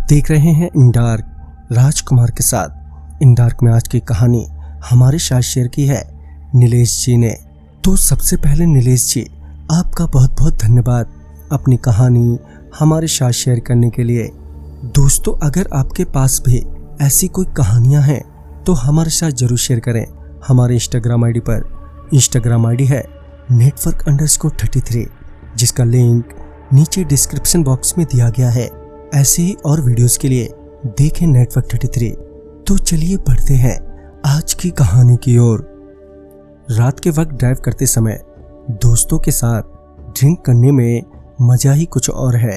देख रहे हैं इन डार्क राजकुमार के साथ। इन डार्क में आज की कहानी हमारे साथ शेयर की है नीलेश जी ने। तो सबसे पहले नीलेश जी, आपका बहुत बहुत धन्यवाद अपनी कहानी हमारे साथ शेयर करने के लिए। दोस्तों, अगर आपके पास भी ऐसी कोई कहानियां हैं तो हमारे साथ जरूर शेयर करें। हमारे इंस्टाग्राम आईडी पर इंस्टाग्राम आईडी है network_33, जिसका लिंक नीचे डिस्क्रिप्शन बॉक्स में दिया गया है। ऐसे ही और वीडियोस के लिए देखें network33। तो चलिए बढ़ते हैं आज की कहानी की ओर। रात के वक्त ड्राइव करते समय दोस्तों के साथ ड्रिंक करने में मजा ही कुछ और है।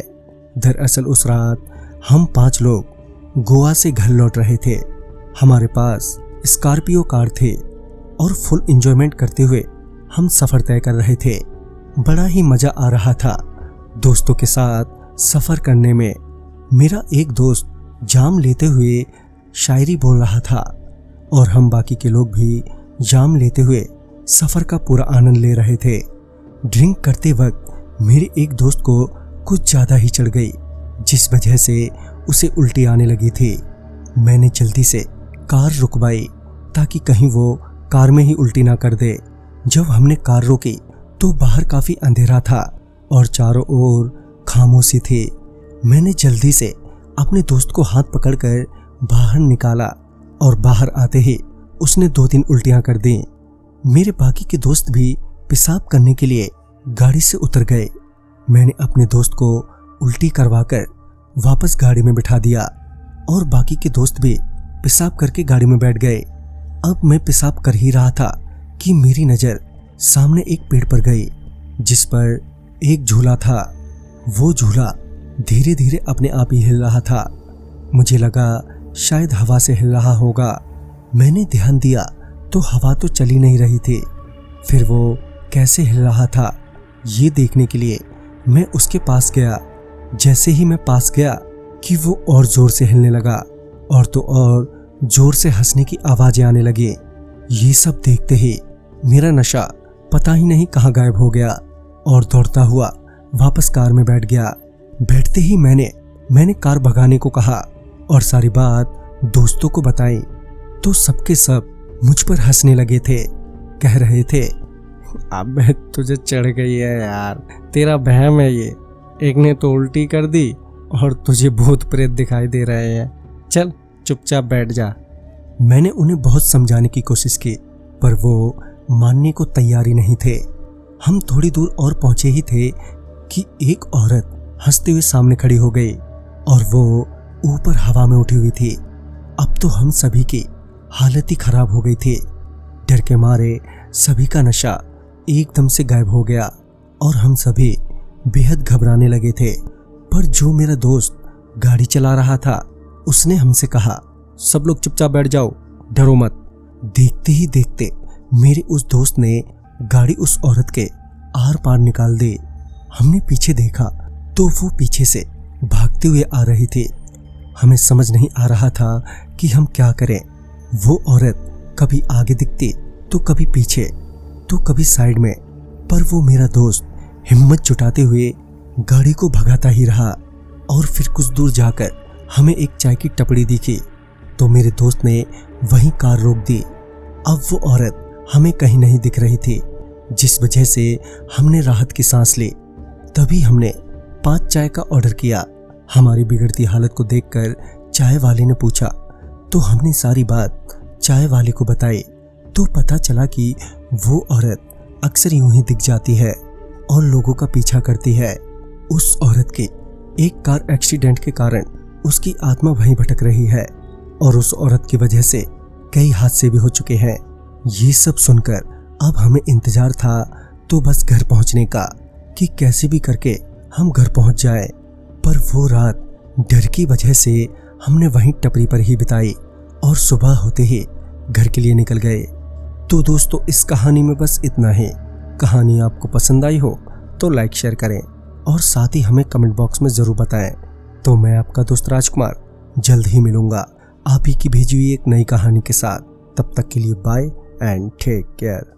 दरअसल उस रात हम 5 लोग गोवा से घर लौट रहे थे। हमारे पास स्कॉर्पियो कार थे और फुल एंजॉयमेंट करते हुए हम सफर तय कर रहे थे। बड़ा ही मजा आ रहा था दोस्तों के साथ सफर करने में। मेरा एक दोस्त जाम लेते हुए शायरी बोल रहा था और हम बाकी के लोग भी जाम लेते हुए सफर का पूरा आनंद ले रहे थे। ड्रिंक करते वक्त मेरे एक दोस्त को कुछ ज्यादा ही चढ़ गई, जिस वजह से उसे उल्टी आने लगी थी। मैंने जल्दी से कार रुकवाई ताकि कहीं वो कार में ही उल्टी ना कर दे। जब हमने कार रोकी तो बाहर काफी अंधेरा था और चारों ओर खामोशी थी। मैंने जल्दी से अपने दोस्त को हाथ पकड़कर बाहर निकाला और बाहर आते ही उसने 2-3 उल्टियां कर दी। मेरे बाकी के दोस्त भी पेशाब करने के लिए गाड़ी से उतर गए। मैंने अपने दोस्त को उल्टी करवाकर वापस गाड़ी में बिठा दिया और बाकी के दोस्त भी पेशाब करके गाड़ी में बैठ गए। अब मैं पेशाब कर ही रहा था कि मेरी नज़र सामने एक पेड़ पर गई, जिस पर एक झूला था। वो झूला धीरे धीरे अपने आप ही हिल रहा था। मुझे लगा शायद हवा से हिल रहा होगा। मैंने ध्यान दिया तो हवा तो चली नहीं रही थी। फिर वो कैसे हिल रहा था ये देखने के लिए मैं उसके पास गया। जैसे ही मैं पास गया कि वो और जोर से हिलने लगा और तो और जोर से हंसने की आवाजें आने लगी। ये सब देखते ही मेरा नशा पता ही नहीं कहाँ गायब हो गया और दौड़ता हुआ वापस कार में बैठ गया। बैठते ही मैंने कार भगाने को कहा और सारी बात दोस्तों को बताई तो सबके सब मुझ पर हंसने लगे थे। कह रहे थे, अबे तुझे चढ़ गई है यार, तेरा बहम है ये। एक ने तो उल्टी कर दी और तुझे भूत प्रेत दिखाई दे रहे हैं। चल चुपचाप बैठ जा। मैंने उन्हें बहुत समझाने की कोशिश की पर वो मानने को तैयार ही नहीं थे। हम थोड़ी दूर और पहुंचे ही थे कि एक औरत हंसते हुए सामने खड़ी हो गई और वो ऊपर हवा में उठी हुई थी। अब तो हम सभी की हालत ही खराब हो गई थी। डर के मारे सभी का नशा एकदम से गायब हो गया और हम सभी बेहद घबराने लगे थे। पर जो मेरा दोस्त गाड़ी चला रहा था उसने हमसे कहा, सब लोग चुपचाप बैठ जाओ, डरो मत। देखते ही देखते मेरे उस दोस्त ने गाड़ी उस औरत के आर पार निकाल दी। हमने पीछे देखा तो वो पीछे से भागते हुए आ रही थी। हमें समझ नहीं आ रहा था कि हम क्या करें। वो औरत कभी आगे दिखती तो कभी पीछे तो कभी साइड में, पर वो मेरा दोस्त हिम्मत जुटाते हुए गाड़ी को भगाता ही रहा। और फिर कुछ दूर जाकर हमें एक चाय की टपड़ी दिखी तो मेरे दोस्त ने वहीं कार रोक दी। अब वो औरत हमें कहीं नहीं दिख रही थी, जिस वजह से हमने राहत की सांस ली। तभी हमने 5 चाय का ऑर्डर किया। हमारी बिगड़ती हालत को देखकर चाय वाले ने पूछा तो हमने सारी बात चाय वाले को बताई तो पता चला कि वो औरत अक्सर यूं ही दिख जाती है और लोगों का पीछा करती है। उस औरत के एक कार एक्सीडेंट के कारण उसकी आत्मा वहीं भटक रही है और उस औरत की वजह से कई हादसे भी हो चुके हैं। ये सब सुनकर अब हमें इंतजार था तो बस घर पहुंचने का कि कैसे भी करके हम घर पहुंच जाए। पर वो रात डर की वजह से हमने वहीं टपरी पर ही बिताई और सुबह होते ही घर के लिए निकल गए। तो दोस्तों, इस कहानी में बस इतना ही। कहानी आपको पसंद आई हो तो लाइक शेयर करें और साथ ही हमें कमेंट बॉक्स में ज़रूर बताएं। तो मैं आपका दोस्त राजकुमार जल्द ही मिलूंगा आप ही की भेजी हुई एक नई कहानी के साथ। तब तक के लिए बाय एंड टेक केयर।